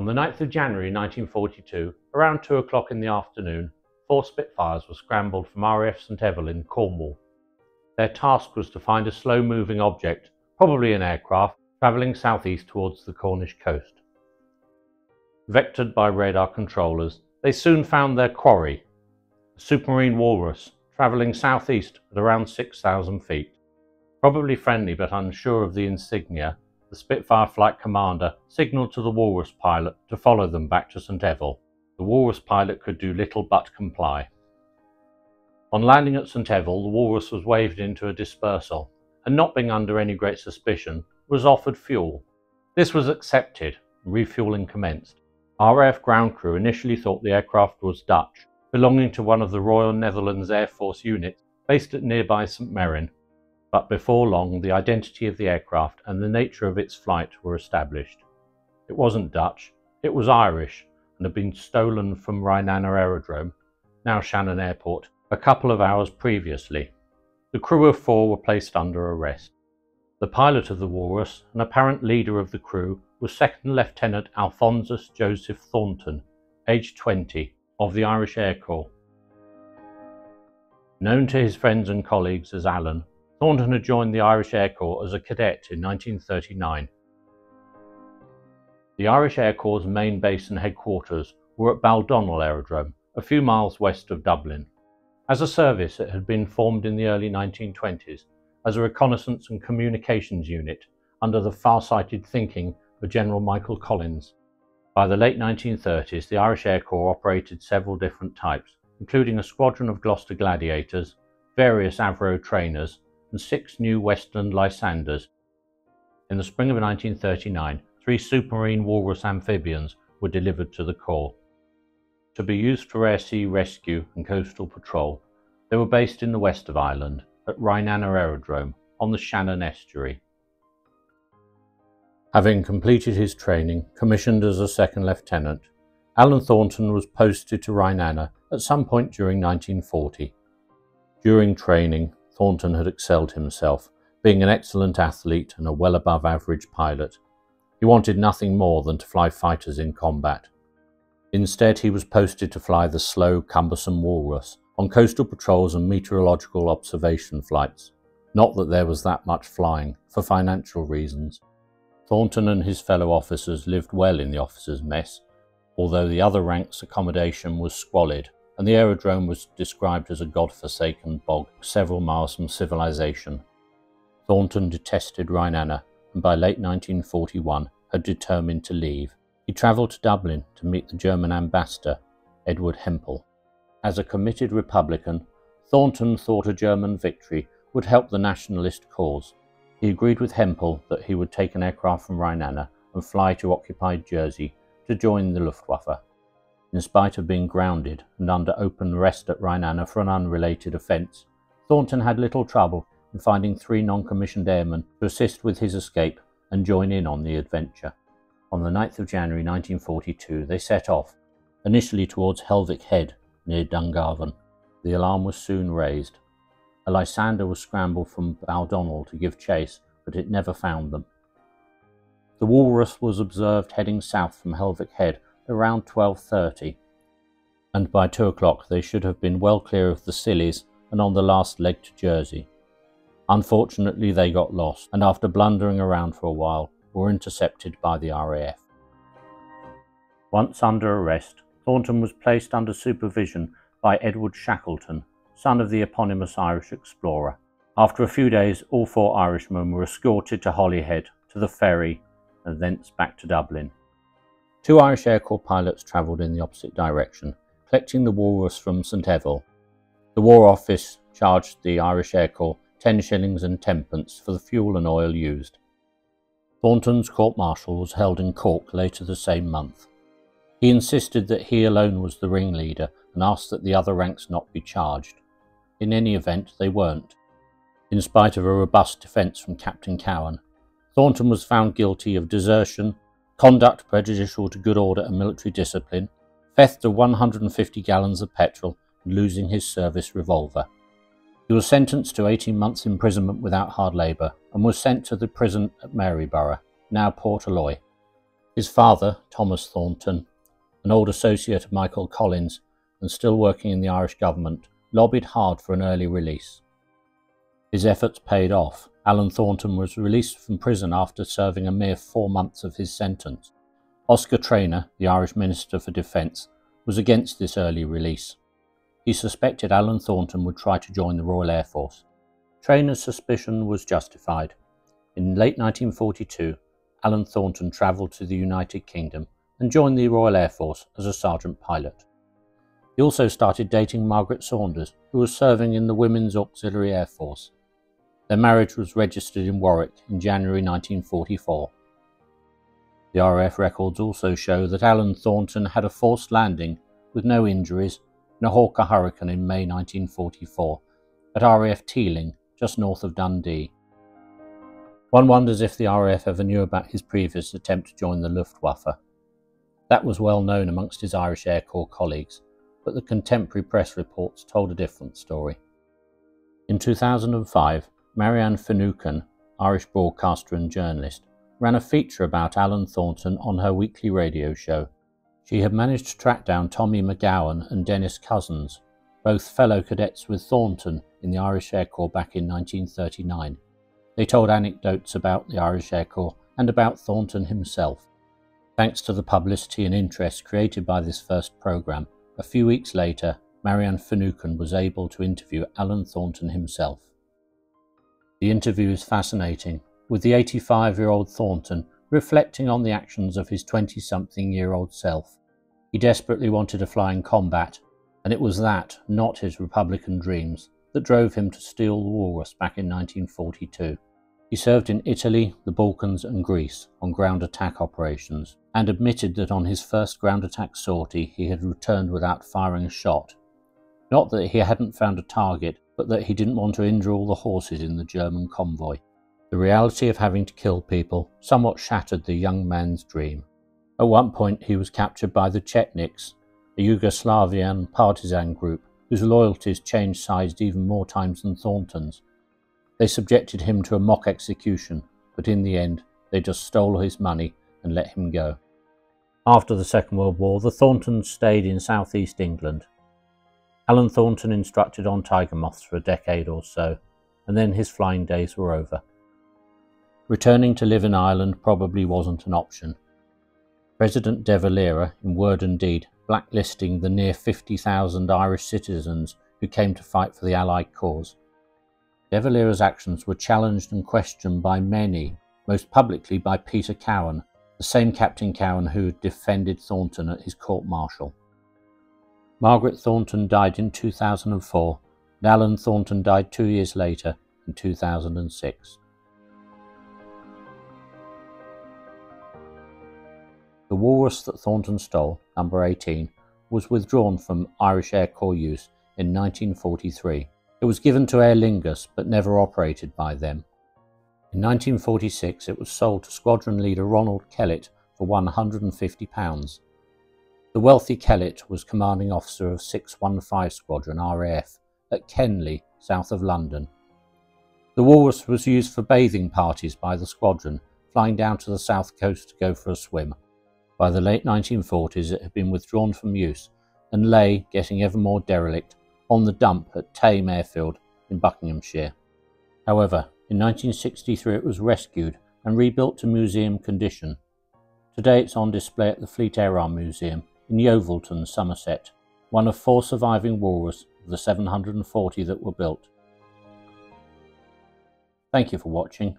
On the 9th of January 1942, around 2 o'clock in the afternoon, 4 Spitfires were scrambled from RAF St Eval in Cornwall. Their task was to find a slow-moving object, probably an aircraft, travelling southeast towards the Cornish coast. Vectored by radar controllers, they soon found their quarry, a Supermarine Walrus, travelling southeast at around 6,000 feet. Probably friendly but unsure of the insignia, the Spitfire flight commander signalled to the Walrus pilot to follow them back to St Eval. The Walrus pilot could do little but comply. On landing at St Eval, the Walrus was waved into a dispersal, and not being under any great suspicion, was offered fuel. This was accepted, and refuelling commenced. RAF ground crew initially thought the aircraft was Dutch, belonging to one of the Royal Netherlands Air Force units based at nearby St Mirren, but before long the identity of the aircraft and the nature of its flight were established. It wasn't Dutch, it was Irish, and had been stolen from Rhinana Aerodrome, now Shannon Airport, a couple of hours previously. The crew of 4 were placed under arrest. The pilot of the Walrus, an apparent leader of the crew, was Second Lieutenant Alphonsus Joseph Thornton, aged 20, of the Irish Air Corps. Known to his friends and colleagues as Alan, Thornton had joined the Irish Air Corps as a cadet in 1939. The Irish Air Corps' main base and headquarters were at Baldonnel Aerodrome, a few miles west of Dublin. As a service, it had been formed in the early 1920s as a reconnaissance and communications unit under the far-sighted thinking of General Michael Collins. By the late 1930s, the Irish Air Corps operated several different types, including a squadron of Gloucester Gladiators, various Avro trainers, and 6 new Westland Lysanders. In the spring of 1939, 3 Supermarine Walrus amphibians were delivered to the Corps. To be used for air-sea rescue and coastal patrol, they were based in the west of Ireland, at Rhinana Aerodrome, on the Shannon estuary. Having completed his training, commissioned as a second lieutenant, Alan Thornton was posted to Rhinana at some point during 1940. During training, Thornton had excelled himself, being an excellent athlete and a well above average pilot. He wanted nothing more than to fly fighters in combat. Instead, he was posted to fly the slow, cumbersome Walrus on coastal patrols and meteorological observation flights. Not that there was that much flying, for financial reasons. Thornton and his fellow officers lived well in the officers' mess, although the other ranks' accommodation was squalid, and the aerodrome was described as a god-forsaken bog several miles from civilization. Thornton detested Rhinana, and by late 1941 had determined to leave. He travelled to Dublin to meet the German ambassador, Edward Hempel. As a committed Republican, Thornton thought a German victory would help the nationalist cause. He agreed with Hempel that he would take an aircraft from Rhinana and fly to occupied Jersey to join the Luftwaffe. In spite of being grounded and under open arrest at Rhinana for an unrelated offence, Thornton had little trouble in finding 3 non-commissioned airmen to assist with his escape and join in on the adventure. On the 9th of January 1942 they set off, initially towards Helvick Head near Dungarvan. The alarm was soon raised. A Lysander was scrambled from Baldonnel to give chase, but it never found them. The Walrus was observed heading south from Helvick Head around 12:30, and by 2 o'clock they should have been well clear of the Scillies and on the last leg to Jersey. Unfortunately they got lost, and after blundering around for a while, were intercepted by the RAF. Once under arrest, Thornton was placed under supervision by Edward Shackleton, son of the eponymous Irish explorer. After a few days, all 4 Irishmen were escorted to Holyhead, to the ferry, and thence back to Dublin. 2 Irish Air Corps pilots travelled in the opposite direction, collecting the Walrus from St Eval. The War Office charged the Irish Air Corps 10 shillings and 10p for the fuel and oil used. Thornton's court-martial was held in Cork later the same month. He insisted that he alone was the ringleader and asked that the other ranks not be charged. In any event, they weren't. In spite of a robust defence from Captain Cowan, Thornton was found guilty of desertion, conduct prejudicial to good order and military discipline, theft of 150 gallons of petrol, and losing his service revolver. He was sentenced to 18 months imprisonment without hard labour and was sent to the prison at Maryborough, now Portaloy. His father, Thomas Thornton, an old associate of Michael Collins and still working in the Irish government, lobbied hard for an early release. His efforts paid off. Alan Thornton was released from prison after serving a mere 4 months of his sentence. Oscar Traynor, the Irish Minister for Defence, was against this early release. He suspected Alan Thornton would try to join the Royal Air Force. Traynor's suspicion was justified. In late 1942, Alan Thornton travelled to the United Kingdom and joined the Royal Air Force as a sergeant pilot. He also started dating Margaret Saunders, who was serving in the Women's Auxiliary Air Force. Their marriage was registered in Warwick in January 1944. The RAF records also show that Alan Thornton had a forced landing with no injuries in a Hawker Hurricane in May 1944 at RAF Teeling, just north of Dundee. One wonders if the RAF ever knew about his previous attempt to join the Luftwaffe. That was well known amongst his Irish Air Corps colleagues, but the contemporary press reports told a different story. In 2005, Marianne Finucane, Irish broadcaster and journalist, ran a feature about Alan Thornton on her weekly radio show. She had managed to track down Tommy McGowan and Dennis Cousins, both fellow cadets with Thornton in the Irish Air Corps back in 1939. They told anecdotes about the Irish Air Corps and about Thornton himself. Thanks to the publicity and interest created by this first programme, a few weeks later, Marianne Finucane was able to interview Alan Thornton himself. The interview is fascinating, with the 85-year-old Thornton reflecting on the actions of his 20-something-year-old self. He desperately wanted to fly in combat, and it was that, not his Republican dreams, that drove him to steal the Walrus back in 1942. He served in Italy, the Balkans and Greece on ground attack operations, and admitted that on his first ground attack sortie he had returned without firing a shot. Not that he hadn't found a target, but that he didn't want to injure all the horses in the German convoy. The reality of having to kill people somewhat shattered the young man's dream. At one point he was captured by the Chetniks, a Yugoslavian partisan group whose loyalties changed sides even more times than Thornton's. They subjected him to a mock execution, but in the end they just stole his money and let him go. After the Second World War, the Thorntons stayed in southeast England. Alan Thornton instructed on tiger moths for a decade or so, and then his flying days were over. Returning to live in Ireland probably wasn't an option. President De Valera, in word and deed, blacklisting the near 50,000 Irish citizens who came to fight for the Allied cause. De Valera's actions were challenged and questioned by many, most publicly by Peter Cowan, the same Captain Cowan who had defended Thornton at his court-martial. Margaret Thornton died in 2004, and Alan Thornton died 2 years later, in 2006. The Walrus that Thornton stole, number 18, was withdrawn from Irish Air Corps use in 1943. It was given to Aer Lingus, but never operated by them. In 1946 it was sold to squadron leader Ronald Kellett for £150. The wealthy Kellett was commanding officer of 615 Squadron RAF at Kenley, south of London. The Walrus was used for bathing parties by the squadron, flying down to the south coast to go for a swim. By the late 1940s it had been withdrawn from use and lay, getting ever more derelict, on the dump at Tame Airfield in Buckinghamshire. However, in 1963 it was rescued and rebuilt to museum condition. Today it's on display at the Fleet Air Arm Museum in Yeovilton, Somerset, one of 4 surviving Walrus of the 740 that were built. Thank you for watching.